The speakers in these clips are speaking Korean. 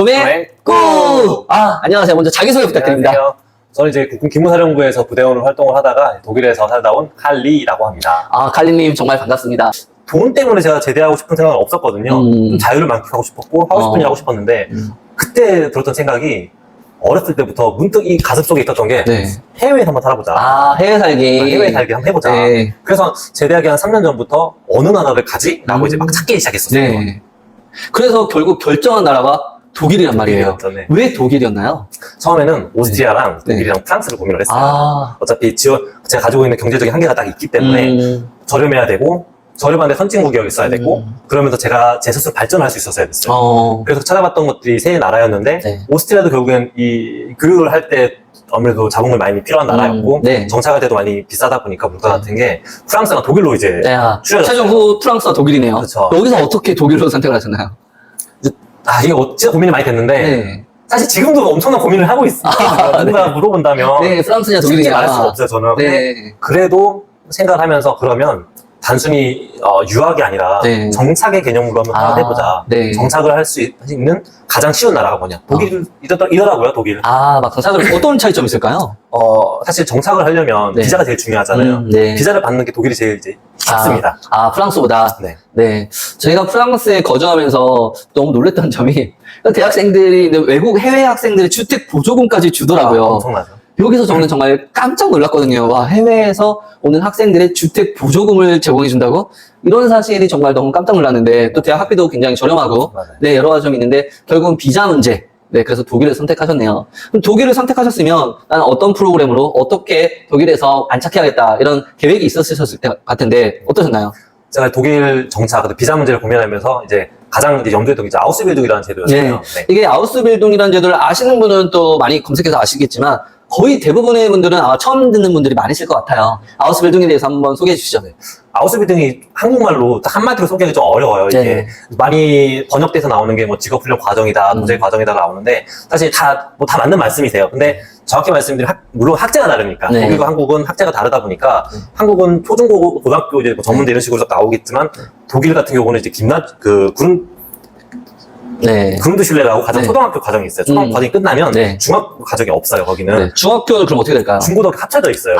봄의 꾸! 안녕하세요. 먼저 자기소개 부탁드립니다. 안녕하세요. 저는 이제 국군 기무사령부에서 부대원으로 활동을 하다가 독일에서 살다 온 칼리라고 합니다. 칼리님 정말 반갑습니다. 돈 때문에 제가 제대하고 싶은 생각은 없었거든요. 좀 자유를 만끽하고 싶었고 하고 싶은 일 하고 싶었는데 그때 들었던 생각이 어렸을 때부터 문득 이 가슴속에 있었던 게 해외에서 한번 살아보자. 해외 살기. 해외 살기 한번 해보자. 네. 그래서 제대하기 한 3년 전부터 어느 나라를 가지? 라고 이제 막 찾기 시작했었어요. 네. 그래서 결국 결정한 나라가 독일이란 말이에요. 독일이었죠, 네. 왜 독일이었나요? 처음에는 오스트리아랑 독일이랑 프랑스를 고민을 했어요. 어차피 제가 가지고 있는 경제적인 한계가 딱 있기 때문에 저렴해야 되고 저렴한데 선진국이 있어야 되고 그러면서 제가 제 스스로 발전할 수 있었어야 됐어요. 그래서 찾아봤던 것들이 세 나라였는데 오스트리아도 결국엔 이 교육을 할 때 아무래도 자본금이 많이 필요한 나라였고 정착할 때도 많이 비싸다 보니까 물가 같은 게 프랑스랑 독일로 이제 추려졌어요. 최종 후 프랑스와 독일이네요. 그렇죠. 여기서 어떻게 독일로 선택을 하셨나요? 이게 진짜 고민이 많이 됐는데 사실 지금도 엄청난 고민을 하고 있습니다. 누가 물어본다면 프랑스냐 솔직히 독일이냐 말할 수가 없어요 저는. 근데 그래도 생각을 하면서 그러면 단순히 유학이 아니라 정착의 개념으로 한번 해보자. 정착을 할 수 있는 가장 쉬운 나라가 뭐냐? 독일이더라고요, 독일. 막 정착을 어떤 차이점이 있을까요? 사실 정착을 하려면 비자가 제일 중요하잖아요. 비자를 받는 게 독일이 제일 이제 쉽습니다. 프랑스보다? 저희가 프랑스에 거주하면서 너무 놀랬던 점이 대학생들이 외국 해외 학생들이 주택 보조금까지 주더라고요. 엄청나죠. 여기서 저는 정말 깜짝 놀랐거든요. 와, 해외에서 오는 학생들의 주택 보조금을 제공해준다고? 이런 사실이 정말 너무 깜짝 놀랐는데, 또 대학 학비도 굉장히 저렴하고, 여러 가지 점이 있는데, 결국은 비자 문제. 그래서 독일을 선택하셨네요. 그럼 독일을 선택하셨으면, 나는 어떤 프로그램으로 어떻게 독일에서 안착해야겠다, 이런 계획이 있었을 것 같은데, 어떠셨나요? 제가 독일 정착, 비자 문제를 고민하면서 이제 가장 이제 염두에 둔 게 아우스빌딩이라는 제도였어요. 이게 아우스빌딩이라는 제도를 아시는 분은 또 많이 검색해서 아시겠지만, 거의 대부분의 분들은 아마 처음 듣는 분들이 많으실 것 같아요. 아우스빌딩에 대해서 한번 소개해 주시죠. 아우스빌딩이 한국말로 딱 한마디로 소개하기 좀 어려워요. 이게 많이 번역돼서 나오는 게 뭐 직업훈련 과정이다, 도제 과정이다 나오는데 사실 다 맞는 말씀이세요. 근데 정확히 말씀드리면 물론 학제가 다르니까 독일과 한국은 학제가 다르다 보니까 한국은 초중고 고등학교 이제 뭐 전문대 이런 식으로 나오겠지만 독일 같은 경우는 이제 그룬드슐레라고 가장 초등학교 과정이 있어요. 초등학교 과정이 끝나면 중학교 과정이 없어요. 거기는. 중학교는 그럼 어떻게 될까요? 중고등학교 합쳐져 있어요.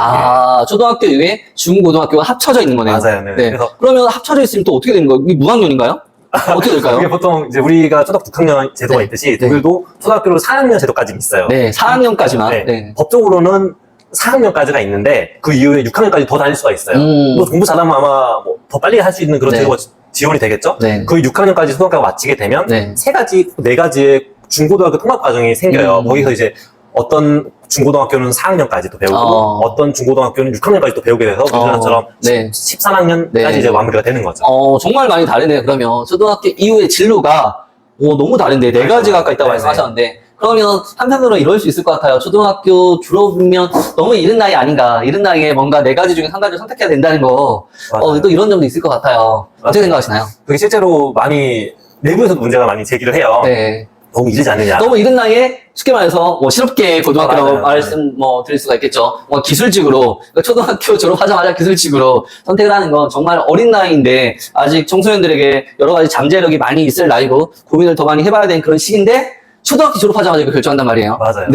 초등학교 이후에 중고등학교가 합쳐져 있는 거네요. 맞아요. 그래서 그러면 합쳐져 있으면 또 어떻게 되는 거예요? 이게 무학년인가요? 어떻게 될까요? 이게 보통 이제 우리가 초등학교 6학년 제도가 있듯이 독일도 초등학교로 4학년 제도까지 있어요. 4학년까지만. 법적으로는 4학년까지가 있는데 그 이후에 6학년까지 더 다닐 수가 있어요. 뭐 공부 잘하면 아마 더 빨리 할 수 있는 그런 제도가 지원이 되겠죠? 그 6학년까지 초등학교가 마치게 되면 네 가지의 중고등학교 통합 과정이 생겨요. 거기서 이제 어떤 중고등학교는 4학년까지도 배우고 어떤 중고등학교는 6학년까지도 배우게 돼서 우리나라처럼 13학년까지 이제 마무리가 되는 거죠. 정말 많이 다르네요. 그러면 초등학교 이후의 진로가 너무 다른데 4가지 가까이 있다고 말씀하셨는데 그러면 한편으로 이럴 수 있을 것 같아요. 초등학교 졸업이면 너무 이른 나이 아닌가. 이른 나이에 뭔가 4가지 중에 1가지를 선택해야 된다는 거. 또 이런 점도 있을 것 같아요. 어떻게 생각하시나요? 그게 실제로 많이 내부에서도 문제가 많이 제기를 해요. 너무 이르지 않느냐. 너무 이른 나이에 쉽게 말해서 실업계 고등학교라고 드릴 수가 있겠죠. 기술직으로 초등학교 졸업하자마자 기술직으로 선택을 하는 건 정말 어린 나이인데 아직 청소년들에게 여러 가지 잠재력이 많이 있을 나이고 고민을 더 많이 해봐야 되는 그런 시기인데 초등학교 졸업하자마자 이거 결정한단 말이에요. 맞아요.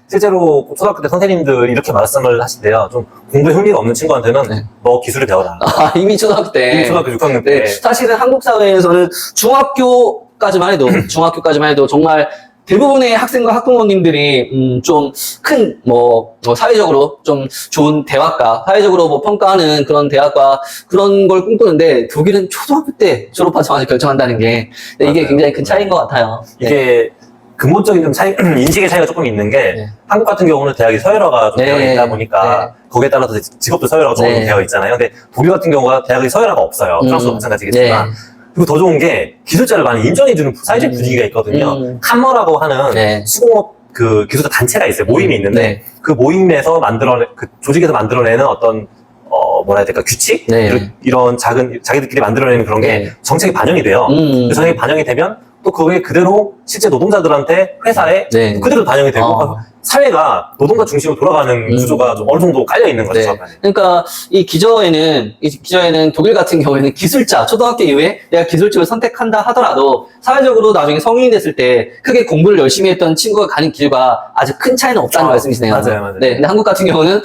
실제로 초등학교 때 선생님들이 이렇게 말씀을 하신대요. 좀 공부에 흥미가 없는 친구한테는 너 기술을 배워라. 이미 초등학교 때. 이미 초등학교 6학년 때. 사실은 한국 사회에서는 중학교까지만 해도 정말 대부분의 학생과 학부모님들이 좀 큰 사회적으로 좀 좋은 대학과, 사회적으로 평가하는 그런 대학과 그런 걸 꿈꾸는데 독일은 초등학교 때 졸업하자마자 결정한다는 게 이게 굉장히 큰 차이인 것 같아요. 이게 근본적인 좀 인식의 차이가 조금 있는 게 한국 같은 경우는 대학이 서열화가 좀 되어 있다 보니까 거기에 따라서 직업도 서열화가 좀 되어 있잖아요. 근데 독일 같은 경우가 대학이 서열화가 없어요. 프랑스도 마찬가지겠지만. 그리고 더 좋은 게 기술자를 많이 인정해주는 사회적 분위기가 있거든요. 칸머라고 하는 수공업 기술자 단체가 있어요. 모임이 있는데 그 모임에서 조직에서 만들어내는 어떤 뭐라 해야 될까 규칙? 이런 자기들끼리 만들어내는 그런 게 정책에 반영이 돼요. 그 정책에 반영이 되면 또 그게 그대로 실제 노동자들한테 회사에 그대로 반영이 되고 사회가 노동자 중심으로 돌아가는 구조가 좀 어느 정도 깔려 있는 거죠. 네. 그러니까 이 기저에는 독일 같은 경우에는 기술자, 초등학교 이후에 내가 기술 쪽을 선택한다 하더라도 사회적으로 나중에 성인이 됐을 때 크게 공부를 열심히 했던 친구가 가는 길과 아주 큰 차이는 없다는 말씀이시네요. 맞아요. 네. 근데 한국 같은 경우는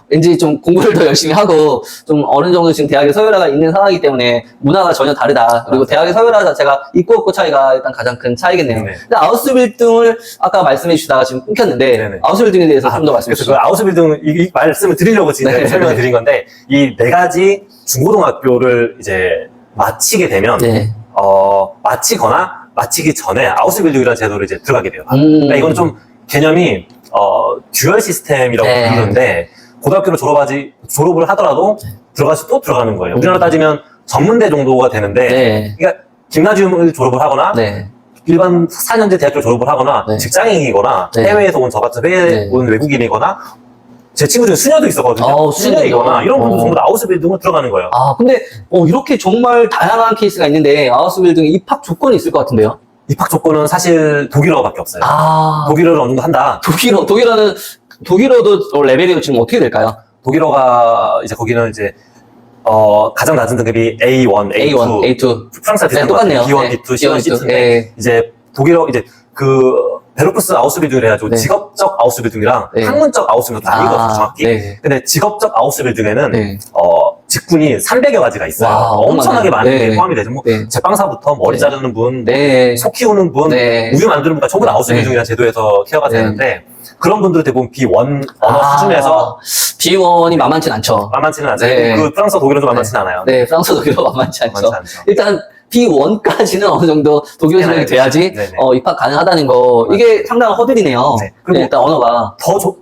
왠지 좀 공부를 더 열심히 하고 좀 어느 정도 지금 대학의 서열화가 있는 상황이기 때문에 문화가 전혀 다르다. 그리고 대학의 서열화 자체가 있고 없고 차이가 일단 가장 큰 차이겠네요. 네. 근데 아우스빌딩을 아까 말씀해 주시다가 지금 끊겼는데 네네. 아우스빌딩에 대해서 좀 더 말씀해 그래서 주시죠. 그 아우스빌딩 이 말씀을 드리려고 지금 네. 설명을 드린 건데 이 네 가지 중고등학교를 이제 마치게 되면 네. 마치거나 마치기 전에 아우스빌딩이라는 제도를 이제 들어가게 돼요. 그러니까 이건 좀 개념이 듀얼 시스템이라고 네. 부르는데 고등학교를 졸업을 하더라도 또 들어가는 거예요. 우리나라 따지면 전문대 정도가 되는데 네. 그러니까 김나지움을 졸업을 하거나 네. 일반 4년제 대학교 졸업을 하거나 네. 직장인이거나 네. 해외에서 온 저 같은 해외에 네. 온 외국인이거나 제 친구 중에 수녀도 있었거든요. 수녀도 수녀이거나 이런 분들 어. 전부 다 아우스빌딩으로 들어가는 거예요. 근데 이렇게 정말 다양한 케이스가 있는데 아우스빌딩에 입학 조건이 있을 것 같은데요? 입학 조건은 사실 독일어밖에 없어요. 독일어를 어느 정도 한다. 독일어도 레벨이 지금 어떻게 될까요? 독일어가 이제 거기는 이제 가장 낮은 등급이 A1, A2, A2. 프랑스랑 비슷한 네, 똑같네요. 것 같아요. B1, 네. B2, C1, B1, C2인데 네. 이제 독일어 이제 베르쿠스 아우스빌딩을 해가지고 네. 직업적 아우스빌딩이랑 네. 학문적 아우스빌딩 나뉘거든요, 정확히. 네. 근데 직업적 아우스빌딩에는 네. 직군이 300여 가지가 있어요. 와, 엄청나게 많은 게 네. 포함이 되죠. 뭐 네. 제빵사부터 머리 네. 자르는 분, 네. 소 키우는 분, 네. 우유 만드는 분까지 전부 다 아우스빌딩이라는 제도에서 케어가 네. 되는데 그런 분들은 대부분 B1 언어 수준에서 B1이 만만치 않죠. 만만치는 않아요. 네. 그 프랑스 독일은 좀 만만치는 않아요. 네, 프랑스 독일어 만만치 않죠. 만만치 않죠. 일단 B1까지는 어느 정도 독일어 실력이 돼야지 네네. 입학 가능하다는 거. 이게 상당한 허들이네요. 네. 그리고 네, 일단 언어가.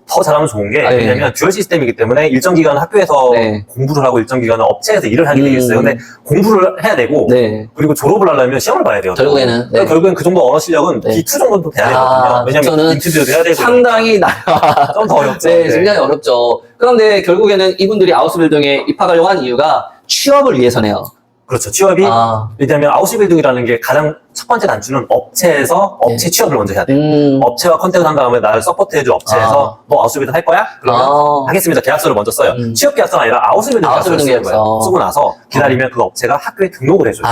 더 잘하면 좋은 게 네. 왜냐면 듀얼 시스템이기 때문에 일정 기간 학교에서 네. 공부를 하고 일정 기간은 업체에서 일을 하게 되겠어요. 근데 공부를 해야 되고 네. 그리고 졸업을 하려면 시험을 봐야 돼요. 결국에는, 그러니까 네. 결국엔 그 정도 언어 실력은 네. B2 정도는 돼야 되거든요. 왜냐면 저는 인터뷰도 해야 되고 상당히 좀 더 어렵죠. 네, 네. 굉장히 어렵죠. 그런데 결국에는 이분들이 아우스빌딩에 입학하려고 한 이유가 취업을 위해서네요. 그렇죠. 취업이 왜냐하면 아우스빌딩이라는 게 가장 첫 번째 단추는 업체에서 업체 취업을 먼저 해야 돼요. 업체와 컨택을 한 다음에 나를 서포트해줄 업체에서 너 아우스빌딩 할 거야? 그러면 하겠습니다. 계약서를 먼저 써요. 취업 계약서가 아니라 아우스빌딩 계약서를 쓰는 거예요. 쓰고 나서 기다리면 그 업체가 학교에 등록을 해줘요.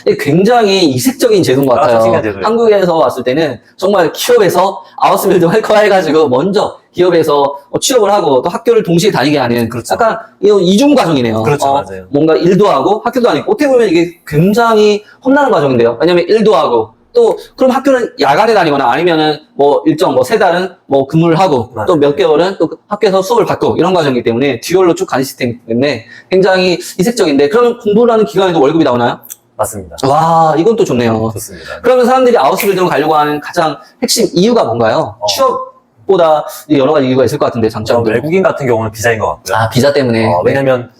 이게 굉장히 이색적인 제도인 것 같아요. 신기한 제도예요. 한국에서 왔을 때는 정말 기업에서 아우스빌딩 할 거야 해가지고 먼저 기업에서 취업을 하고 또 학교를 동시에 다니게 하는 그렇죠. 약간 이중 과정이네요. 그렇죠, 맞아요. 뭔가 일도 하고 학교도 아니고 어떻게 보면 이게 굉장히 험난한 과정인데요. 왜냐면 일도 하고 또 그럼 학교는 야간에 다니거나 아니면은 뭐 일정 뭐 3달은 뭐 근무를 하고 맞아요. 또 몇 개월은 또 학교에서 수업을 받고 이런 과정이기 때문에 듀얼로 쭉 가는 시스템이기 때문에 굉장히 이색적인데 그러면 공부를 하는 기간에도 월급이 나오나요? 맞습니다. 와, 이건 또 좋네요. 좋습니다. 그러면 사람들이 아우스빌딩을 가려고 하는 가장 핵심 이유가 뭔가요? 취업보다 여러 가지 이유가 있을 것 같은데 장점도. 외국인 같은 경우는 비자인 것 같고요. 비자 때문에. 왜냐면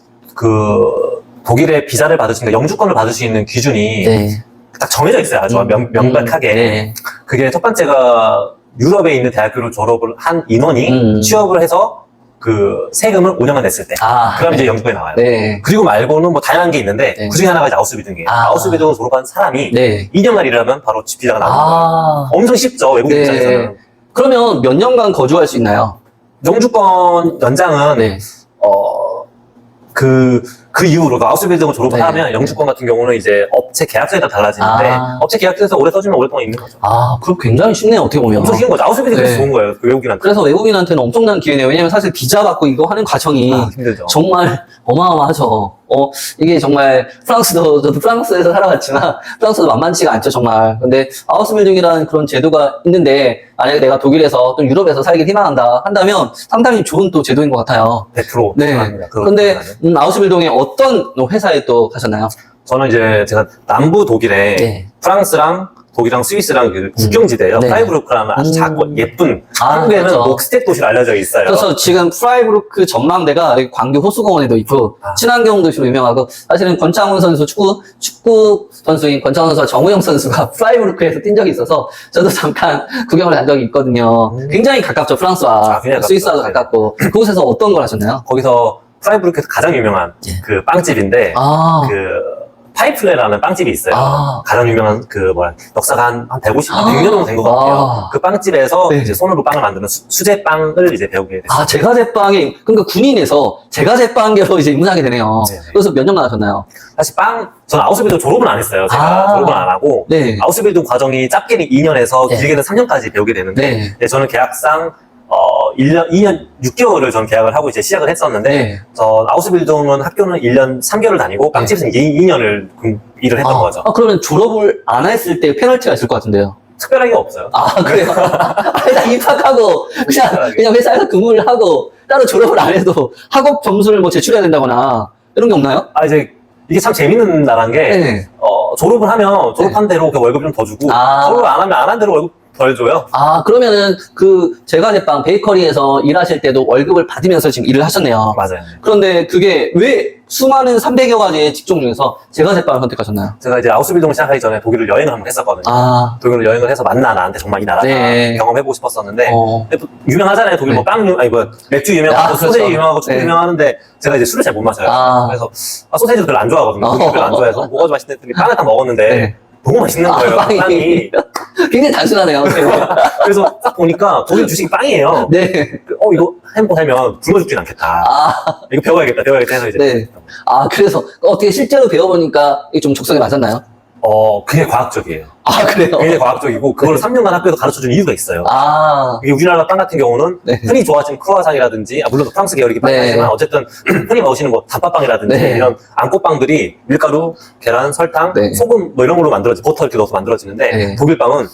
독일의 비자를 받을 수 있는 영주권을 받을 수 있는 기준이 네. 딱 정해져 있어요. 아주 명백하게. 네. 그게 첫 번째가 유럽에 있는 대학교를 졸업을 한 인원이 취업을 해서 그 세금을 5년간 냈을 때. 그럼 이제 영주권이 나와요. 네. 그리고 말고는 뭐 다양한 게 있는데 네. 그 중에 하나가 이제 아우스빌딩이에요. 아우스빌딩을 졸업한 사람이 네. 2년간 일하면 바로 비자가 나오는 거예요. 엄청 쉽죠. 외국인 네. 입장에서는. 그러면 몇 년간 거주할 수 있나요? 영주권 연장은 네. 그 이후로 아우스빌딩을 졸업을 네. 하면 영주권 같은 경우는 이제 업체 계약서에 따라 달라지는데 업체 계약서에서 오래 써주면 오랫동안 있는 거죠. 그럼 굉장히 쉽네요, 어떻게 보면. 엄청 쉬운 거죠. 아우스빌딩이 네. 좋은 거예요. 그 외국인한테. 그래서 외국인한테는 엄청난 기회네요. 왜냐면 사실 비자 받고 이거 하는 과정이 힘들죠. 정말 어마어마하죠. 이게 정말 저도 프랑스에서 살아갔지만 프랑스도 만만치가 않죠, 정말. 근데 아우스빌딩이라는 그런 제도가 있는데 만약에 내가 독일에서 또 유럽에서 살길 희망한다 한다면 상당히 좋은 또 제도인 것 같아요. 100% 네. 합니다. 근데 아우스빌딩에 어떤 회사에 또 가셨나요? 저는 이제 제가 남부 독일에 네. 프랑스랑 독일이랑 스위스랑 그 국경지대예요. 네. 프라이부르크라는 아주 작고 예쁜 한국에는 그렇죠. 녹스텝 도시로 알려져 있어요. 그래서 지금 프라이부르크 전망대가 광교 호수공원에도 있고 친환경 도시로 유명하고 사실은 권창훈 선수 축구 선수인 권창훈 선수와 정우영 선수가 프라이부르크에서 뛴 적이 있어서 저도 잠깐 구경을 한 적이 있거든요. 굉장히 가깝죠, 프랑스와. 굉장히 스위스와도 가깝죠. 가깝고. 그곳에서 어떤 걸 하셨나요? 거기서 프라이부르크에서 가장 유명한 그 빵집인데 그 파이플레라는 빵집이 있어요. 가장 유명한 역사가 한 150, 100년 정도 된 것 같아요. 그 빵집에서 네. 이제 손으로 빵을 만드는 수제빵을 이제 배우게 됐어요. 제과제빵에, 그러니까 군인에서 제과제빵계로 이제 입문하게 되네요. 네. 그래서 몇 년간 하셨나요? 사실 저는 아우스빌딩 졸업은 안 했어요. 제가 졸업은 안 하고. 네. 아우스빌딩 과정이 짧게는 2년에서 네. 길게는 3년까지 배우게 되는데, 네. 네, 저는 계약상 2년 6개월을 전 계약을 하고 이제 시작을 했었는데, 네. 저 아우스빌딩은 학교는 1년 3개월을 다니고, 빵집에서는 2년을 일을 했던 거죠. 그러면 졸업을 안 했을 때 페널티가 있을 것 같은데요. 특별하게 없어요. 그래요? 일단 입학하고, 그냥 회사에서 근무를 하고, 따로 졸업을 안 해도 학업 점수를 뭐 제출해야 된다거나, 이런 게 없나요? 이제 이게 참 재밌는 나라인 게, 네. 졸업을 하면 졸업한 대로 그 월급 좀 더 주고, 졸업을 안 하면 안 한 대로 월급 덜 줘요. 그러면은 그 제과제빵 베이커리에서 일하실 때도 월급을 받으면서 지금 일을 하셨네요. 맞아요. 그런데 그게 왜 수많은 300여 가지의 직종 중에서 제과제빵을 선택하셨나요? 제가 이제 아우스빌딩 시작하기 전에 독일을 여행을 한번 했었거든요. 독일을 여행을 해서 나한테 정말 이 나라가 네. 경험해보고 싶었었는데, 근데 또 유명하잖아요. 독일 뭐 맥주 유명하고 소세지 그렇죠. 유명하고 축구 유명하는데 제가 이제 술을 잘 못 마셔요. 그래서 소세지도 별로 안 좋아하거든요. 별로 안 좋아해서 뭐가 좀 맛있는데 했더니 빵을 딱 먹었는데 너무 맛있는 거예요. 빵이. 굉장히 단순하네요. 그래서 딱 보니까 독일 주식이 빵이에요. 네. 이거 햄버거 살면 굶어 죽진 않겠다. 이거 배워야겠다 해서 이제. 네. 그래서 어떻게 실제로 배워보니까 이게 좀 적성에 맞았나요? 그게 과학적이에요. 그래요? 굉장히 과학적이고, 그걸 3년간 학교에서 가르쳐준 이유가 있어요. 이게 우리나라 빵 같은 경우는 흔히 좋아하시는 크루아상이라든지, 물론 프랑스 계열이긴 하지만, 어쨌든 흔히 먹으시는 뭐 단팥빵이라든지, 이런 안꽃빵들이 밀가루, 계란, 설탕, 소금 뭐 이런 걸로 버터 이렇게 넣어서 만들어지는데, 독일 빵은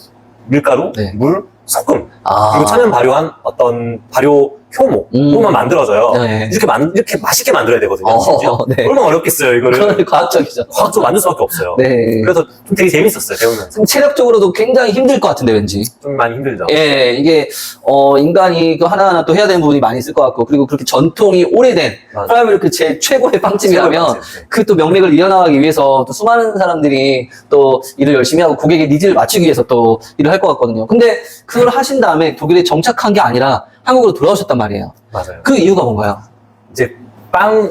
밀가루, 물, 소금, 그리고 천연 발효한 어떤 발효 효모만 만들어져요. 이렇게 맛있게 만들어야 되거든요. 심지어. 얼마나 어렵겠어요, 이거를. 과학적이죠. 과학적으로 만들 수밖에 없어요. 네. 그래서 좀 되게 재밌었어요, 배우면서. 체력적으로도 굉장히 힘들 것 같은데, 왠지. 좀 많이 힘들죠. 예, 이게, 인간이 그 하나하나 또 해야 되는 부분이 많이 있을 것 같고, 그리고 그렇게 전통이 오래된, 프라이머리 그 최고의 빵집이라면, 그 또 명맥을 이어나가기 위해서 또 수많은 사람들이 또 일을 열심히 하고 고객의 니즈를 맞추기 위해서 또 일을 할 것 같거든요. 근데 그걸 하신 다음에 독일에 정착한 게 아니라 한국으로 돌아오셨단 말이에요. 맞아요. 그 이유가 뭔가요? 이제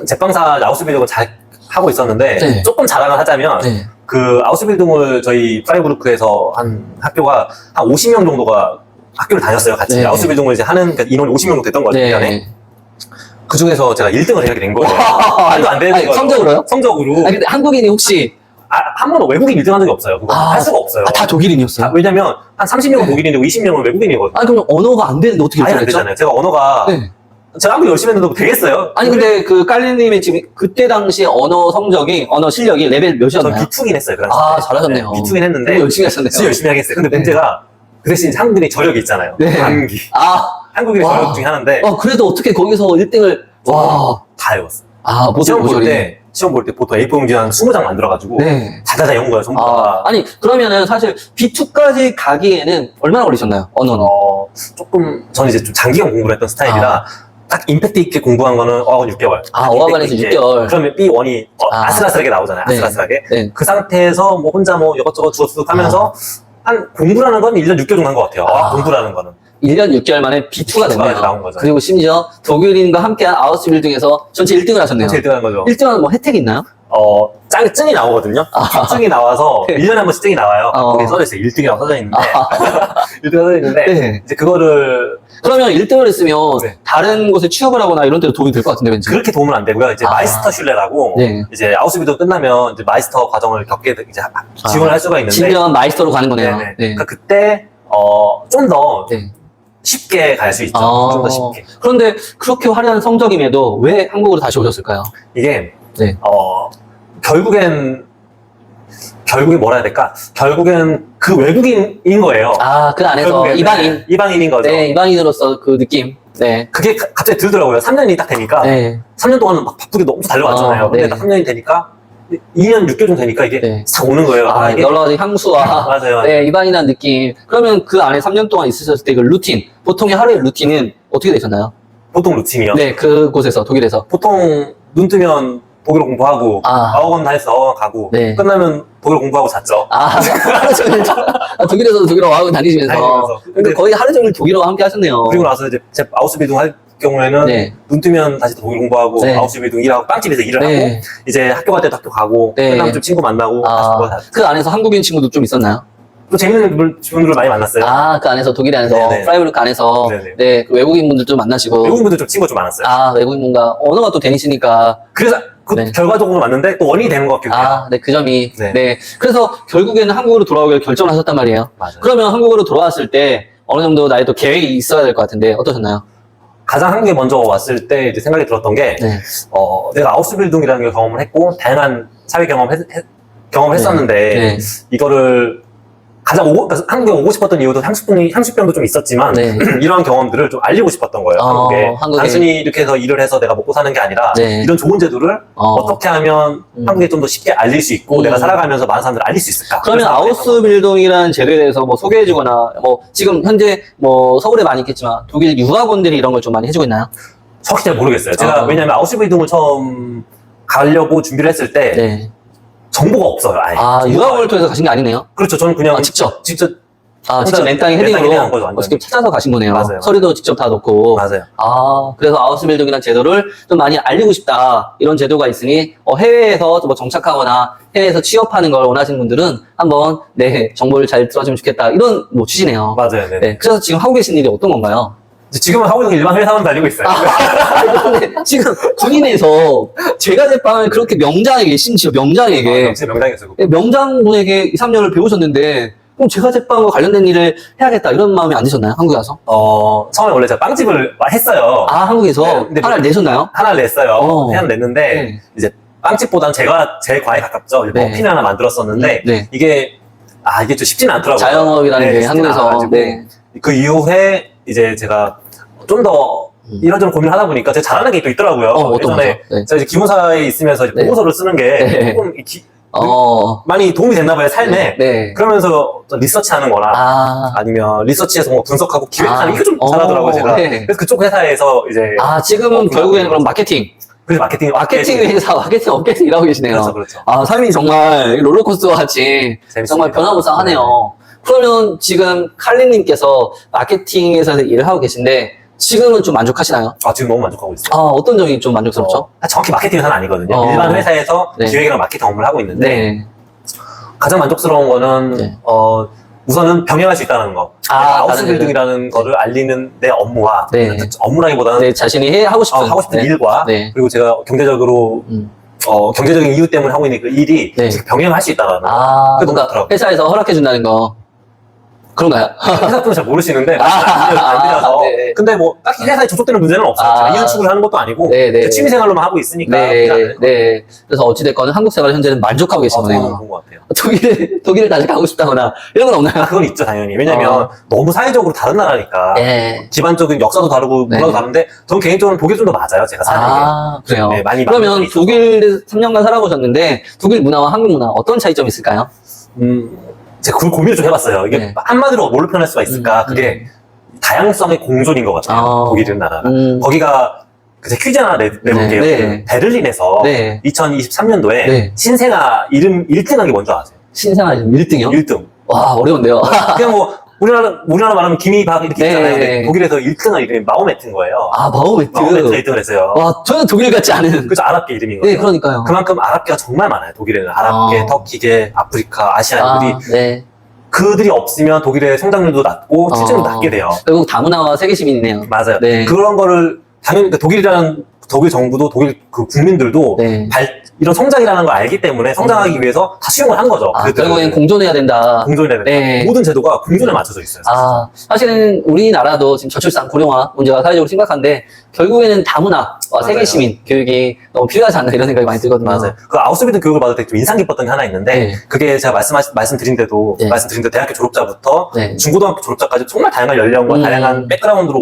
제빵사 아우스빌딩을 잘 하고 있었는데, 조금 자랑을 하자면, 그 아우스빌딩을 저희 프라이부르크에서 한 학교가 한 50명 정도가 학교를 다녔어요, 같이. 아우스빌딩을 이제 하는 인원이 50명 정도 됐던 거죠, 1년에. 그 중에서 제가 1등을 하게 된 거예요. 말도 안 되는 거예요. 성적으로요? 성적으로. 근데 한국인이 혹시. 한 번도 외국인 1등 한 적이 없어요. 그거 할 수가 없어요. 다 독일인이었어요? 왜냐면 한 30명은 독일인이고 20명은 외국인이거든요. 그럼 언어가 안 되는데 어떻게 아예 안 되잖아요. 제가 언어가 제가 아무리 열심히 했는데 되겠어요? 근데 그 깔리님의 지금 그때 당시 언어 실력이 레벨 몇이었나요? 전 B2긴 했어요. 잘하셨네요. B2긴 했는데 너무 열심히 하셨네요. 진짜 열심히 하겠어요. 근데 문제가 그 대신 한국인의 저력이 있잖아요. 암기. 한국인의 저력 중에 하나인데. 그래도 어떻게 거기서 1등을 다 외웠어요. 시험 볼 때 보통 A4 용지 한 20장 만들어가지고 자자자 외운 거예요, 전부 다. 그러면은 사실 B2까지 가기에는 얼마나 걸리셨나요? 언어는? 조금 저는 이제 좀 장기간 공부를 했던 스타일이라 딱 임팩트 있게 공부한 거는 6개월. 어학원에서 6개월. 그러면 B1이 아슬아슬하게 나오잖아요. 아슬아슬하게. 그 상태에서 뭐 혼자 뭐 이것저것 주워쓰고 하면서 한 공부라는 건 1년 6개월 정도 한 것 같아요. 공부라는 거는. 1년 6개월 만에 B2가 됐네요. 나온 거죠. 그리고 심지어 독일인과 함께한 아우스빌딩에서 전체 1등을 하셨네요. 전체 1등 한 거죠. 1등은 뭐 혜택이 있나요? 증이 나오거든요. 증이 나와서 1년에 한 번씩 증이 나와요. 거기에 써져 있어요. 1등이라고 써져 있는데 1등이라고 써져 있는데 이제 그거를 그러면 1등을 했으면 다른 곳에 취업을 하거나 이런 데도 도움이 될 것 같은데 왠지. 그렇게 도움은 안 되고요. 이제 마이스터 슐레라고 이제 아우스빌딩 끝나면 이제 마이스터 과정을 겪게 이제 지원을 할 수가 있는데 10년 마이스터로 가는 거네요. 그러니까 그때 좀 더 쉽게 갈 수 있죠. 좀 더 쉽게. 그런데 그렇게 화려한 성적임에도 왜 한국으로 다시 오셨을까요? 이게 결국엔 뭐라 해야 될까? 결국엔 그 외국인인 거예요. 그 안에서 이방인. 이방인인 거죠. 이방인으로서 그 느낌. 그게 갑자기 들더라고요. 3년이 딱 되니까. 3년 동안은 막 바쁘게 너무 달려왔잖아요. 근데 딱 3년이 되니까 2년 6개월 정도 되니까 이게 싹 오는 거예요. 이게 여러 가지 향수와 맞아요. 이방인한 느낌. 그러면 그 안에 3년 동안 있으셨을 때 그 루틴, 보통의 하루의 루틴은 어떻게 되셨나요? 보통 루틴이요? 그곳에서, 독일에서. 보통 눈 뜨면 독일어 공부하고 어학원 다 했어, 어학원 가고 끝나면 독일어 공부하고 잤죠. 하루 종일 독일에서 독일어 어학원 다니시면서. 근데 거의 하루 종일 독일어와 함께 하셨네요. 그리고 나서 이제 제 아우스빌딩 경우에는 네. 눈 뜨면 다시 독일 공부하고 네. 9시 빌딩 일하고 빵집에서 일을 네. 하고 이제 학교 갈 때도 학교 가고 네. 끝나면 좀 친구 만나고 다시 공부 다시. 그 안에서 한국인 친구도 좀 있었나요? 또 재밌는 분들을 많이 만났어요. 그 안에서, 독일 안에서, 네네. 프라이브르크 안에서, 네네. 네, 그 외국인 분들도 만나시고. 외국인분들 좀 친구가 좀 많았어요. 외국인 분과 언어가 또 되니시니까. 그래서 그 네. 결과적으로 맞는데 또 원인이 되는 것 같기도 해요. 네, 그 점이. 네. 네. 그래서 결국에는 한국으로 돌아오기를 결정을 하셨단 말이에요. 맞아요. 그러면 한국으로 돌아왔을 때 어느 정도 나의 또 계획이 있어야 될 것 같은데 어떠셨나요? 가장 한국에 먼저 왔을 때 이제 생각이 들었던 게 네. 내가 아우스빌딩이라는 걸 경험을 했고 다양한 사회 경험을 했었는데 네. 이거를 그러니까 한국에 오고 싶었던 이유도 향수병도 좀 있었지만 네. 이러한 경험들을 좀 알리고 싶었던 거예요. 한국에 단순히 이렇게 해서 일을 해서 내가 먹고 사는 게 아니라 네. 이런 좋은 제도를 어떻게 하면 한국에 좀 더 쉽게 알릴 수 있고 내가 살아가면서 많은 사람들을 알릴 수 있을까? 그러면 아우스빌딩이라는 제도에 대해서 뭐 소개해주거나 뭐 지금 현재 뭐 서울에 많이 있겠지만 독일 유학원들이 이런 걸 좀 많이 해주고 있나요? 정확히 잘 모르겠어요. 제가 왜냐하면 아우스빌딩을 처음 가려고 준비를 했을 때 네. 정보가 없어요. 아예. 유학원을 통해서 가신 게 아니네요? 그렇죠. 저는 그냥 직접 직접 맨땅에 한 헤딩으로 거죠, 완전히. 직접 찾아서 가신 거네요. 맞아요. 서류도 직접 다 넣고. 맞아요. 그래서 아우스빌딩이라는 제도를 좀 많이 알리고 싶다. 이런 제도가 있으니 해외에서 뭐 정착하거나 해외에서 취업하는 걸 원하시는 분들은 한번 정보를 잘 들어주면 좋겠다. 이런 뭐 취지네요. 맞아요. 네. 네. 그래서 지금 하고 계신 일이 어떤 건가요? 지금은 하고 있는 일반 회사만 다니고 있어요. 근데 지금 군인에서 제과 제빵을 그렇게 명장에게, 심지어 명장에게, 진짜 명당이었어요. 명장분에게 2, 3년을 배우셨는데, 그럼 제과 제빵과 관련된 일을 해야겠다, 이런 마음이 안 드셨나요? 한국에 와서? 처음에 원래 제가 빵집을 했어요. 한국에서 네, 근데 하나를 내셨나요? 하나를 냈어요. 하나 냈는데, 네. 이제 빵집보단 제 과에 가깝죠. 네. 머핀 하나 만들었었는데, 네. 이게 좀 쉽지는 않더라고요. 자영업이라는 게 쉽지는 한국에서. 않아가지고 네. 그 이후에 이제 제가 좀 더 이런저런 고민을 하다 보니까 제가 잘하는 게 또 있더라고요. 어떤 예전에 거죠? 네. 제가 이제 기무사에 있으면서 이제 네. 보고서를 쓰는 게 네. 조금 어. 많이 도움이 됐나 봐요, 삶에. 네. 그러면서 좀 리서치하는 거나 아니면 리서치해서 뭐 분석하고 기획하는 이거 좀 잘하더라고요, 제가. 네. 그래서 그쪽 회사에서 이제 지금은 결국에는 그럼 마케팅 마케팅 회사, 마케팅 업계에서 일하고 계시네요. 그렇죠. 삶이 정말 롤러코스터와 같이 재밌습니다. 정말 변화무쌍하네요. 그러면 지금 칼리님께서 마케팅에서 일을 하고 계신데 지금은 좀 만족하시나요? 지금 너무 만족하고 있어요. 어떤 점이 좀 만족스럽죠? 정확히 마케팅 회사는 아니거든요. 일반 회사에서 네. 기획이랑 마케팅 업무를 하고 있는데 네. 가장 만족스러운 거는 네. 우선은 병행할 수 있다는 거. 아우스빌딩이라는 거를 알리는 내 업무와 네. 업무라기보다는 자신이 하고 싶은 일과 네. 그리고 제가 경제적으로 경제적인 이유 때문에 하고 있는 그 일이 네. 병행할 수 있다는 거. 그게 너무 뭔가 좋더라고요. 회사에서 허락해준다는 거 그런가요? 회사 분은 잘 모르시는데 안 들려서. 네. 근데 뭐 딱히 회사에 접촉되는 문제는 없어요. 제가 이런 축을 하는 것도 아니고 네. 취미 생활로만 하고 있으니까. 네. 그래서 어찌됐건 한국 생활 현재는 만족하고 계신 거네요. 좋은 것 같아요. 독일을 다시 가고 싶다거나 이런 건 없나요? 그건 있죠, 당연히. 왜냐면 너무 사회적으로 다른 나라니까. 네. 기반적인 역사도 다르고 문화도 다른데 저는 개인적으로 독일 좀 더 맞아요, 제가 사는 게. 그래요? 네, 많이 그러면 독일에 3년간 살아보셨는데 독일 문화와 한국 문화 어떤 차이점이 있을까요? 제가 그 고민을 좀 해봤어요. 이게 한마디로 뭘로 표현할 수가 있을까? 그게 다양성의 공존인 것 같아요. 독일이라는 나라가. 거기가 제 퀴즈 하나 내볼게요. 네. 베를린에서 2023년도에 신생아 이름 1등한 게 뭔지 아세요? 신생아 이름 1등이요? 1등. 와, 어려운데요. 그냥 뭐 우리나라 말하면 김이박 이렇게 있잖아요. 독일에서 1등한 이름이 마호메트인 거예요. 마호메트. 마호메트 1등을 했어요. 와, 전혀 독일 같지 않은. 그죠, 아랍계 이름인 거죠. 네, 그러니까요. 그만큼 아랍계가 정말 많아요. 독일에는 아랍계, 터키계, 아프리카, 아시아인들이 그들이 없으면 독일의 성장률도 낮고 실제로 낮게 돼요. 결국 다문화와 세계 시민이네요. 맞아요. 네. 그런 거를 당연히 독일 정부도 독일 그 국민들도 이런 성장이라는 걸 알기 때문에 성장하기 위해서 다 수용을 한 거죠. 결국엔 공존해야 된다. 공존해야 된다. 모든 제도가 공존에 맞춰져 있어요. 사실은 우리나라도 지금 저출산 고령화 문제가 사회적으로 심각한데 결국에는 다문화와 세계 시민 교육이 너무 필요하지 않나 이런 생각이 많이 들거든요. 맞아요. 그 아우스빌딩 교육을 받을 때 좀 인상 깊었던 게 하나 있는데 그게 제가 말씀드린 대로 대학교 졸업자부터 중고등학교 졸업자까지 정말 다양한 연령과 다양한 백그라운드로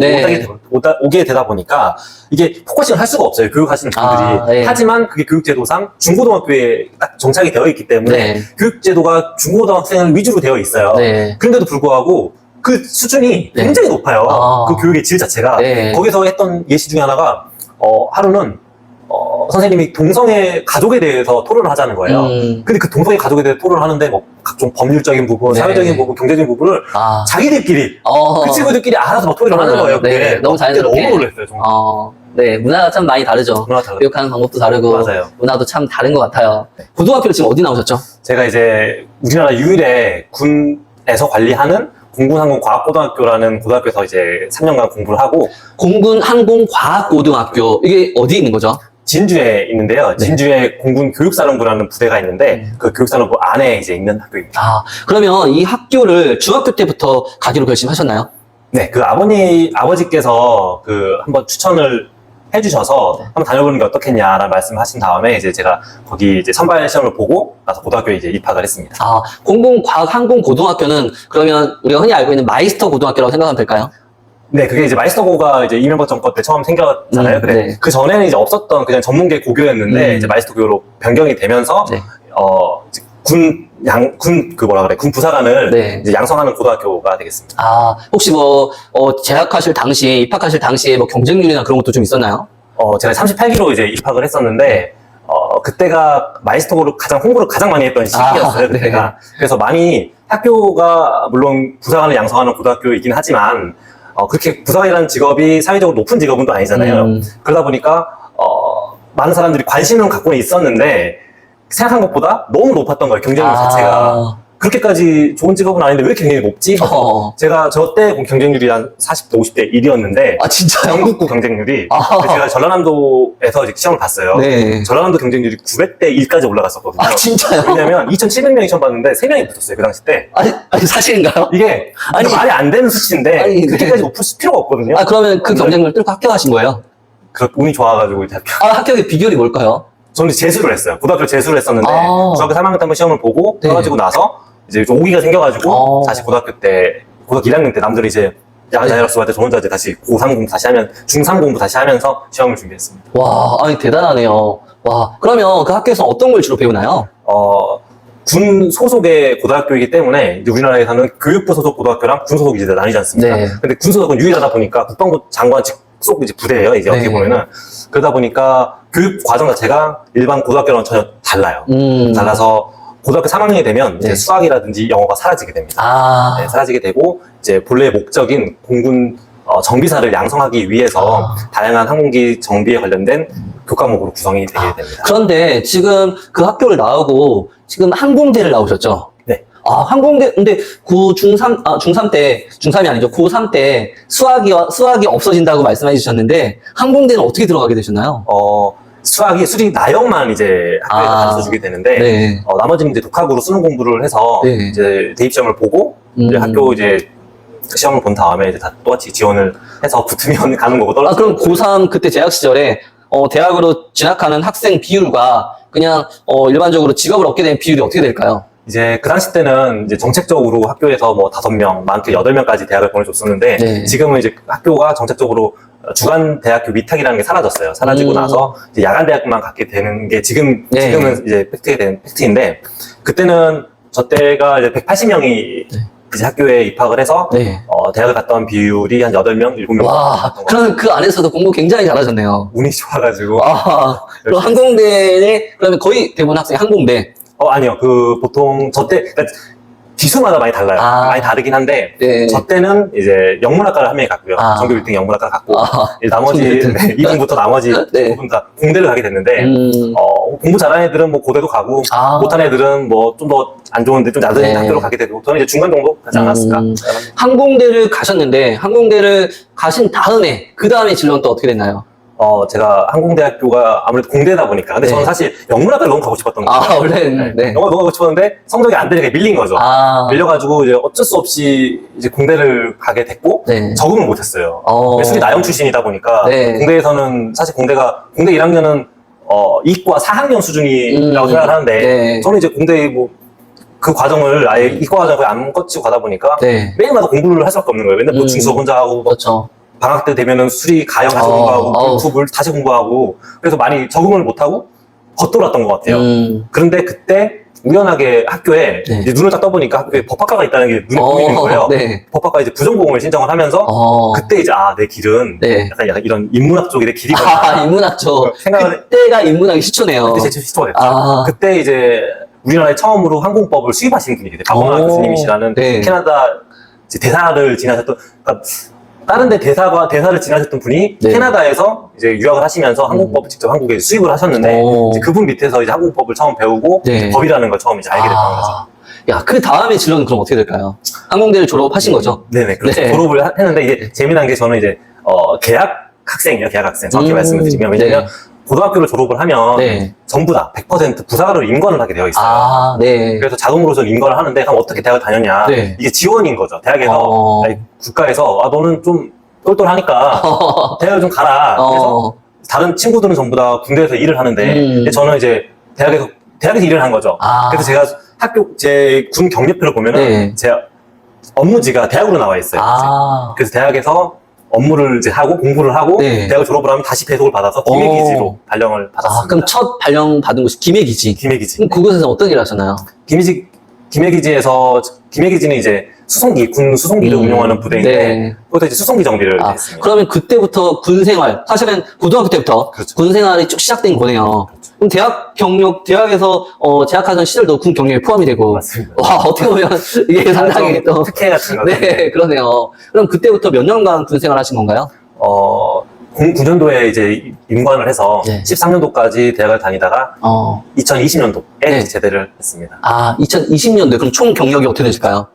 오게 되다 보니까 이게 포커싱을 할 수가 없어요. 교육하시는 분들이. 하지만 그게 교육제도상 중고등학교에 딱 정착이 되어 있기 때문에 교육제도가 중고등학생을 위주로 되어 있어요. 그런데도 불구하고 그 수준이 굉장히 높아요. 그 교육의 질 자체가. 거기서 했던 예시 중에 하나가 하루는 선생님이 동성애 가족에 대해서 토론을 하자는 거예요. 근데 그 동성애 가족에 대해서 토론을 하는데 뭐 각종 법률적인 부분, 네. 사회적인 부분, 경제적인 부분을 아. 자기들끼리 그 친구들끼리 알아서 막 토론을 하는 맞아요. 거예요. 네, 그게 너무 자연스럽게. 너무 놀랐어요. 정말. 네, 문화가 참 많이 다르죠. 문화가 다르죠. 교육하는 방법도 다르고, 맞아요. 문화도 참 다른 것 같아요. 고등학교를 지금 어디 나오셨죠? 제가 이제 우리나라 유일의 군에서 관리하는 공군항공과학고등학교라는 고등학교에서 이제 3년간 공부를 하고 공군항공과학고등학교. 이게 어디 있는 거죠? 진주에 있는데요. 진주에 공군 교육사령부라는 부대가 있는데 그 교육사령부 안에 이제 있는 학교입니다. 아, 그러면 이 학교를 중학교 때부터 가기로 결심하셨나요? 네, 그 아버지께서 그 한번 추천을 해주셔서 한번 다녀보는 게 어떻겠냐라는 말씀을 하신 다음에 이제 제가 거기 이제 선발 시험을 보고 나서 고등학교에 이제 입학을 했습니다. 아, 공군과학항공고등학교는 그러면 우리가 흔히 알고 있는 마이스터 고등학교라고 생각하면 될까요? 네, 그게 이제 마이스터고가 이제 이명박 정권 때 처음 생겼잖아요. 근데 네. 그 전에는 이제 없었던 그냥 전문계 고교였는데 이제 마이스터고로 변경이 되면서 네. 이제 군 부사관을 네. 이제 양성하는 고등학교가 되겠습니다. 아, 혹시 재학하실 당시에, 입학하실 당시에 뭐 경쟁률이나 그런 것도 좀 있었나요? 제가 38기로 이제 입학을 했었는데, 그때가 마이스터고로 홍보를 가장 많이 했던 시기였어요, 네. 그때가. 그래서 많이 학교가 물론 부사관을 양성하는 고등학교이긴 하지만, 그렇게 부사관이라는 직업이 사회적으로 높은 직업은 또 아니잖아요. 그러다 보니까, 많은 사람들이 관심은 갖고 있었는데, 생각한 것보다 너무 높았던 거예요, 경쟁률 자체가. 그렇게까지 좋은 직업은 아닌데 왜 이렇게 경쟁이 높지? 제가 저 때 경쟁률이 한 40대, 50대 1이었는데 아, 진짜요? 전국구 경쟁률이 제가 전라남도에서 이제 시험을 봤어요. 네. 전라남도 경쟁률이 900대 1까지 올라갔었거든요. 아, 진짜요? 왜냐면 2,700명이 시험 봤는데 3명이 붙었어요, 그 당시 때. 아니, 사실인가요? 이게 아니, 말이 안 되는 수치인데 아니, 네. 그렇게까지 높을 필요가 없거든요. 아, 그러면 그 경쟁률 뚫고 합격하신 거예요? 그 운이 좋아가지고 이제 아, 합격의 비결이 뭘까요? 저는 재수를 했어요. 고등학교 재수를 했었는데 중학교 3학년 때 한번 시험을 보고 네. 떨어지고 나서 이제 좀 오기가 생겨가지고 다시 고등학교 1학년 때 남들이 이제 야간 자율학습 할 때 저 혼자 이제 다시 고3 공부 다시 하면 중3 공부 다시 하면서 시험을 준비했습니다. 와, 아니, 대단하네요. 와, 그러면 그 학교에서 어떤 걸 주로 배우나요? 군 소속의 고등학교이기 때문에 이제 우리나라에서는 교육부 소속 고등학교랑 군 소속이 이제 나뉘지 않습니까? 네. 근데 군 소속은 유일하다 보니까 국방부 장관 직속 이제 부대예요. 이제 어떻게 네. 보면은 그러다 보니까 교육 과정 자체가 일반 고등학교랑 전혀 달라요. 달라서 고등학교 3학년이 되면 이제 네. 수학이라든지 영어가 사라지게 됩니다. 아, 네, 사라지게 되고 이제 본래의 목적인 공군 정비사를 양성하기 위해서 다양한 항공기 정비에 관련된 교과목으로 구성이 되게 됩니다. 그런데 지금 그 학교를 나오고 지금 항공대를 나오셨죠? 네. 아, 항공대, 근데 중3 때, 중3이 아니죠. 고3 때 수학이 없어진다고 말씀해 주셨는데, 항공대는 어떻게 들어가게 되셨나요? 수리 나형만 이제 학교에서 가르쳐 주게 되는데, 네. 나머지는 이제 독학으로 수능 공부를 해서, 네. 이제 대입시험을 보고, 이제 학교 이제 시험을 본 다음에 이제 다 똑같이 지원을 해서 붙으면 가는 거고 아, 떨어지면. 그럼 고3 그때 재학 시절에, 대학으로 진학하는 학생 비율과 그냥, 일반적으로 직업을 얻게 된 비율이 어떻게 될까요? 이제 그 당시 때는 이제 정책적으로 학교에서 뭐 5명, 많게 8명까지 대학을 보내줬었는데, 네. 지금은 이제 학교가 정책적으로 주간 대학교 위탁이라는 게 사라졌어요. 사라지고 나서 이제 야간 대학만 갖게 되는 게 지금은 이제 팩트인데, 그때는 저 때가 이제 180명이 이제 학교에 입학을 해서 대학을 갔던 비율이 한 8명, 7명. 와, 그러면 그 안에서도 공부 굉장히 잘하셨네요. 운이 좋아가지고. 아, 그럼 항공대에, 그러면 거의 대부분 학생이 항공대. 아니요. 보통 저 때, 그러니까 기수마다 많이 달라요. 많이 다르긴 한데, 네. 저 때는 이제 영문학과를 한 명이 갔고요. 전교 1등 영문학과 갔고, 나머지, 2등부터 나머지 5분 다 공대를 가게 됐는데, 공부 잘하는 애들은 뭐 고대도 가고, 못하는 애들은 뭐 좀 더 안 좋은데 좀 낮은 학교로 가게 되고, 저는 이제 중간 정도 가지 않았을까. 항공대를 가셨는데, 항공대를 가신 다음에, 그 다음에 진로는 또 어떻게 됐나요? 제가 항공대학교가 아무래도 공대다 보니까. 근데 저는 사실 영문학과를 너무 가고 싶었던 거예요. 원래는, 네. 너무 가고 싶었는데 성적이 안 되니까 밀린 거죠. 밀려가지고 이제 어쩔 수 없이 이제 공대를 가게 됐고, 적응을 못했어요. 수리 나형 출신이다 보니까, 공대에서는 사실 공대 1학년은, 이과 4학년 수준이라고 생각을 하는데, 저는 이제 공대 그 과정을 아예 이과 과정을 안 거치고 가다 보니까, 매일마다 공부를 할 수밖에 없는 거예요. 맨날 중수업 혼자 하고, 그렇죠. 방학 때 되면은 수리 가형 다시 공부하고 유튜브를 다시 공부하고 그래서 많이 적응을 못하고 겉돌았던 것 같아요. 그런데 그때 우연하게 학교에 네. 이제 눈을 딱 떠보니까 학교에 법학과가 있다는 게 눈에 보이는 거예요. 네. 법학과 이제 부전공을 신청을 하면서 그때 이제 내 길은 네. 약간 이런 인문학 쪽이 내 길이구나. 인문학 쪽. 생각을 그때가 인문학의 시초네요. 그때 제 시초가 됐죠. 그때 이제 우리나라에 처음으로 항공법을 수입하신 분이 이제 박원하 교수님이시라는 네. 캐나다 이제 대사를 지나셨던, 그러니까 다른 데 대사를 지나셨던 분이 네. 캐나다에서 이제 유학을 하시면서 항공법을 직접 한국에 수입을 하셨는데 이제 그분 밑에서 이제 항공법을 처음 배우고 네. 법이라는 걸 처음 이제 알게 됐던 거죠. 야, 그 다음에 진로는 그럼 어떻게 될까요? 항공대를 졸업하신 거죠? 네네, 그렇죠. 네. 졸업을 했는데 이게 재미난 게 저는 이제 계약 학생이에요. 계약 학생. 정확히 말씀을 드리면 왜냐면 고등학교를 졸업을 하면 네. 전부 다 100% 부사관으로 임관을 하게 되어 있어요. 네. 그래서 자동으로 전 임관을 하는데 그럼 어떻게 대학을 다녔냐? 네. 이게 지원인 거죠. 대학에서 아니, 국가에서 너는 좀 똘똘하니까 대학을 좀 가라. 그래서 다른 친구들은 전부 다 군대에서 일을 하는데 근데 저는 이제 대학에서 일을 한 거죠. 그래서 제가 제 군 경력표를 보면은 네. 제 업무지가 대학으로 나와 있어요. 그래서 대학에서 업무를 이제 하고 공부를 하고 네. 대학을 졸업을 하면 다시 배속을 받아서 기매기지로 발령을 받았습니다. 그럼 첫 발령 받은 곳이 기매기지. 기매기지. 그럼 그곳에서 어떤 일을 하셨나요? 기매기지는 이제 수송기, 군 수송기를 운영하는 부대인데 네. 그것도 이제 수송기 정비를 했습니다. 그러면 그때부터 군 생활, 사실은 고등학교 때부터 그렇죠. 군 생활이 쭉 시작된 거네요. 그럼 대학에서 재학하던 시절도 군 경력에 포함이 되고. 맞습니다. 와, 어떻게 보면 이게 상당히 또. 특혜 같은 거. 네, 그러네요. 그럼 그때부터 몇 년간 군 생활 하신 건가요? 09년도에 이제 임관을 해서 네. 13년도까지 대학을 다니다가 2020년도에 네. 제대를 했습니다. 2020년도에 그럼 총 경력이 어떻게 되실까요?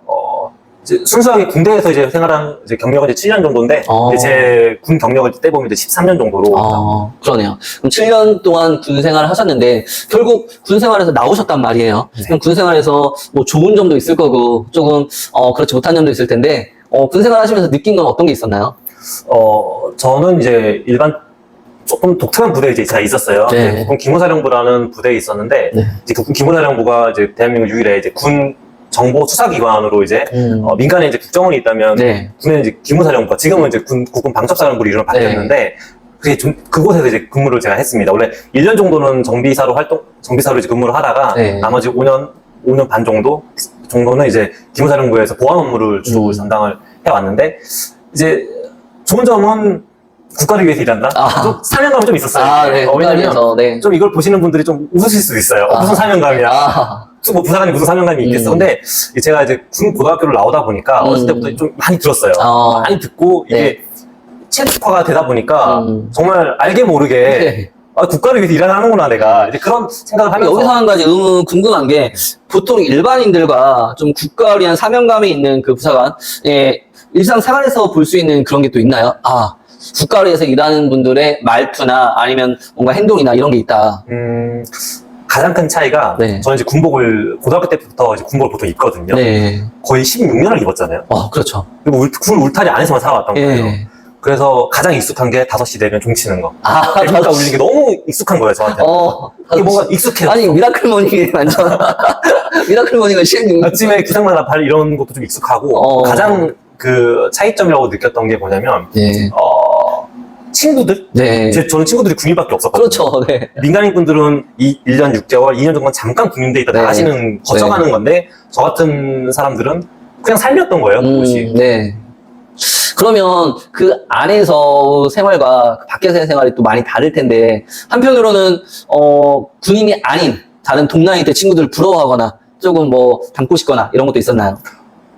이제 순수하게 군대에서 이제 생활한 이제 경력은 이제 7년 정도인데 제 군 경력을 떼보면 이제 13년 정도로. 그러네요. 그럼 7년 동안 군 생활을 하셨는데 결국 군 생활에서 나오셨단 말이에요. 네. 그럼 군 생활에서 뭐 좋은 점도 있을 거고 조금 그렇지 못한 점도 있을 텐데 군 생활 하시면서 느낀 건 어떤 게 있었나요? 저는 이제 조금 독특한 부대에 이제 제가 있었어요. 네. 국군 기무사령부라는 부대에 있었는데 네. 이제 국군 기무사령부가 이제 대한민국 유일의 이제 군 정보 수사기관으로 이제 민간에 이제 국정원이 있다면 네. 군에는 이제 기무사령부가 지금은 이제 국군 방첩사령부로 이름을 바뀌었는데 그게 그곳에서 이제 근무를 제가 했습니다. 원래 1년 정도는 정비사로 이제 근무를 하다가 네. 나머지 5년 반 정도는 이제 기무사령부에서 보안 업무를 주로 담당을 해왔는데 이제 좋은 점은 국가를 위해서 일한다? 좀 사명감이 좀 있었어요. 네. 왜냐면 네. 좀 이걸 보시는 분들이 좀 웃으실 수도 있어요. 무슨 사명감이야. 뭐 부사관이 무슨 사명감이 있겠어. 근데 제가 이제 군 고등학교를 나오다 보니까 어렸을 때부터 좀 많이 들었어요. 많이 듣고 이게 체육화가 되다 보니까 정말 알게 모르게 국가를 위해서 일하는구나 내가 이제 그런 생각을 하면서 여기서 한 가지 궁금한 게 보통 일반인들과 좀 국가를 위한 사명감이 있는 그 부사관 일상생활에서 볼 수 있는 그런 게 또 있나요? 국가를 위해서 일하는 분들의 말투나 아니면 뭔가 행동이나 이런 게 있다. 가장 큰 차이가 네. 저는 이제 고등학교 때부터 이제 군복을 보통 입거든요. 네. 거의 16년을 입었잖아요. 그렇죠. 그리고 군 울타리 안에서만 살아왔던 거예요. 그래서 가장 익숙한 게 5시 되면 종치는 거. 그러니까 울리는 게 너무 익숙한 거예요, 저한테. 이게 뭔가 익숙해요. 아니, 미라클 모닝이 완전. 미라클 모닝은 16년. 아침에 기상마다 발 이런 것도 좀 익숙하고, 가장 그 차이점이라고 느꼈던 게 뭐냐면, 친구들? 저는 친구들이 군인밖에 없었거든요. 그렇죠, 네. 민간인 분들은 1년 6개월, 2년 정도 잠깐 군인대 있다 나가시는, 거쳐가는 건데, 저 같은 사람들은 그냥 삶이었던 거예요, 그것이. 그러면 그 안에서 생활과 밖에서의 생활이 또 많이 다를 텐데 한편으로는 군인이 아닌 다른 동나이대 친구들을 부러워하거나 조금 뭐 닮고 싶거나 이런 것도 있었나요?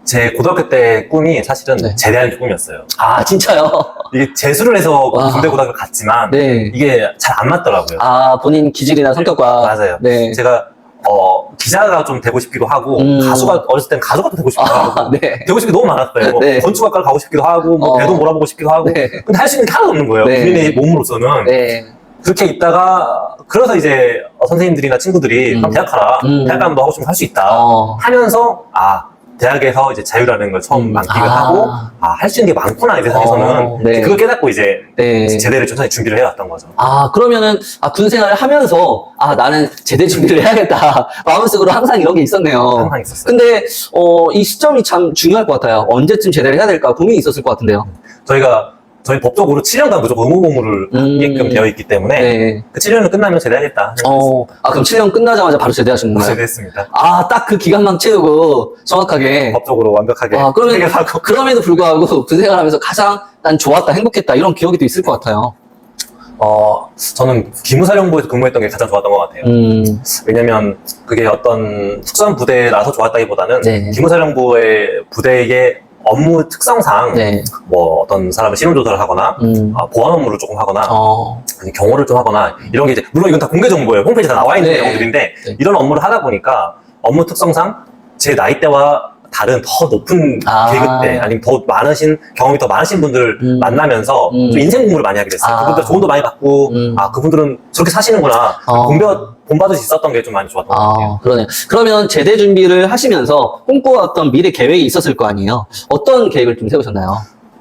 제 고등학교 때 꿈이 사실은 제대하는 게 꿈이었어요. 진짜요? 이게 재수를 해서 군대 고등학교 갔지만 이게 잘 안 맞더라고요. 본인 기질이나 성격과. 맞아요. 제가 기자가 좀 되고 싶기도 하고 가수가 어렸을 땐 가수가 되고 싶기도 하고 되고 싶은 게 너무 많았어요. 뭐 건축학과를 가고 싶기도 하고 뭐 배도 몰아보고 싶기도 하고 근데 할 수 있는 게 하나도 없는 거예요. 군인의 몸으로서는 그렇게 있다가 그래서 이제 선생님들이나 친구들이 그럼 대학 가라. 대학 가면 너 하고 싶은 거 할 수 있다 하면서 대학에서 이제 자유라는 걸 처음 만끽을 하고 할 수 있는 게 많구나 이 세상에서는 그걸 깨닫고 이제 제대를 천천히 준비를 해왔던 거죠. 그러면은 군 생활을 하면서 나는 제대 준비를 해야겠다 마음속으로 항상 이런 게 있었네요. 항상 있었어요. 근데 이 시점이 참 중요할 것 같아요. 언제쯤 제대를 해야 될까 고민이 있었을 것 같은데요. 저희가 저희 법적으로 7년간 무조건 의무 복무를 하게끔 되어 있기 때문에 네. 그 7년을 끝나면 제대하겠다. 그럼 7년 끝나자마자 바로 제대하신 건가요? 제대했습니다. 딱 그 기간만 채우고 정확하게. 법적으로 완벽하게 그러면 해결하고. 그럼에도 불구하고 군 생활하면서 가장 난 좋았다, 행복했다 이런 기억이 또 있을 것 같아요. 저는 기무사령부에서 근무했던 게 가장 좋았던 것 같아요. 왜냐면 그게 어떤 특수한 부대라서 좋았다기보다는 네. 기무사령부의 부대의 업무 특성상 네. 뭐 어떤 사람을 신원 조사를 하거나 보안 업무를 조금 하거나 아니, 경호를 좀 하거나 이런 게 이제 물론 이건 다 공개 정보예요. 홈페이지에 다 나와 있는 네. 내용들인데 네. 이런 업무를 하다 보니까 업무 특성상 제 나이대와 다른 더 높은 계급대 아니면 더 많으신 경험이 더 많으신 분들 만나면서 좀 인생 공부를 많이 하게 됐어요. 그분들 조언도 많이 받고 그분들은 저렇게 사시는구나 본받을 수 있었던 게 좀 많이 좋았던 것 같아요. 그러네요. 그러면 제대 준비를 하시면서 꿈꿔왔던 미래 계획이 있었을 거 아니에요? 어떤 계획을 좀 세우셨나요?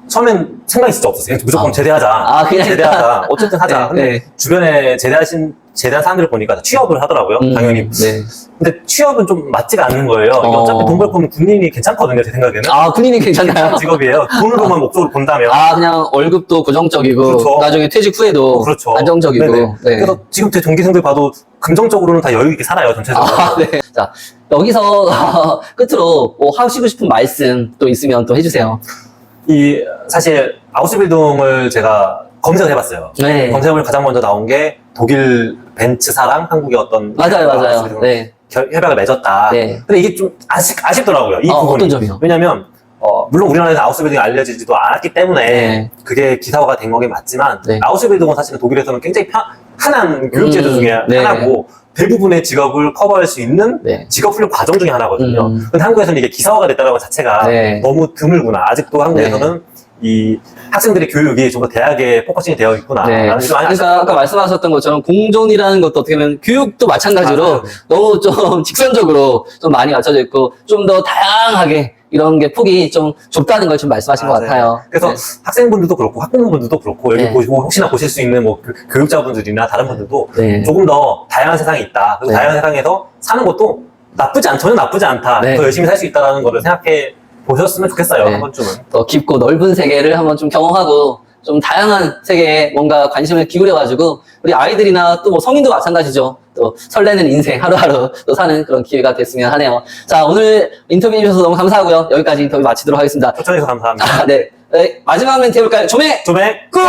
처음엔 생각이 진짜 없었어요. 무조건 제대하자. 그냥 제대하자. 어쨌든 하자. 근데 주변에 제대한 사람들을 보니까 다 취업을 하더라고요. 당연히. 네. 근데 취업은 좀 맞지가 않는 거예요. 이게 어차피 돈 벌 거면 군인이 괜찮거든요, 제 생각에는. 군인이 괜찮나요? 직업이에요. 돈으로만 목적으로 본다면. 그냥 월급도 고정적이고, 그렇죠. 나중에 퇴직 후에도 그렇죠. 안정적이고. 네네. 네. 그래서 지금 제 동기생들 봐도 긍정적으로는 다 여유 있게 살아요, 전체적으로. 네. 자, 여기서 끝으로 뭐 하시고 싶은 말씀 또 있으면 또 해주세요. 사실 아우스빌딩을 제가 검색을 해봤어요. 네. 검색을 가장 먼저 나온 게 독일 벤츠사랑 한국의 어떤 맞아요. 네. 협약을 맺었다. 네. 근데 이게 좀 아쉽더라고요. 이 부분이. 어떤 점이요? 왜냐면 물론 우리나라에서 아우스빌딩이 알려지지도 않았기 때문에 네. 그게 기사화가 된 거긴 맞지만 네. 아우스빌딩은 사실은 독일에서는 굉장히 흔한 교육제도 중에 네. 하나고 대부분의 직업을 커버할 수 있는 네. 직업훈련 과정 중에 하나거든요. 근데 한국에서는 이게 기사화가 됐다는 것 자체가 네. 너무 드물구나. 아직도 한국에서는 이 학생들의 교육이 좀 더 대학에 포커싱이 되어 있구나. 네. 라는 좀 많이 그러니까 아까 말씀하셨던 것처럼 공존이라는 것도 어떻게 보면 교육도 마찬가지로 맞아요. 너무 좀 직선적으로 좀 많이 맞춰져 있고 좀 더 다양하게 이런 게 폭이 좀 좁다는 걸 좀 말씀하신 것 같아요. 그래서 네. 학생분들도 그렇고 학부모분들도 그렇고 여기 네. 보시고 혹시나 보실 수 있는 뭐 교육자분들이나 다른 분들도 네. 조금 더 다양한 세상이 있다. 그리고 네. 다양한 세상에서 사는 것도 전혀 나쁘지 않다. 네. 더 열심히 살 수 있다는 거를 생각해 보셨으면 좋겠어요. 네. 한 번쯤은. 더 깊고 넓은 세계를 한번 좀 경험하고 좀 다양한 세계에 뭔가 관심을 기울여가지고 우리 아이들이나 또 뭐 성인도 마찬가지죠. 또 설레는 인생 하루하루 또 사는 그런 기회가 됐으면 하네요. 자, 오늘 인터뷰해 주셔서 너무 감사하고요. 여기까지 인터뷰 마치도록 하겠습니다. 초청해서 감사합니다. 네. 마지막 멘트 해볼까요? 조매! 조매! 꾸!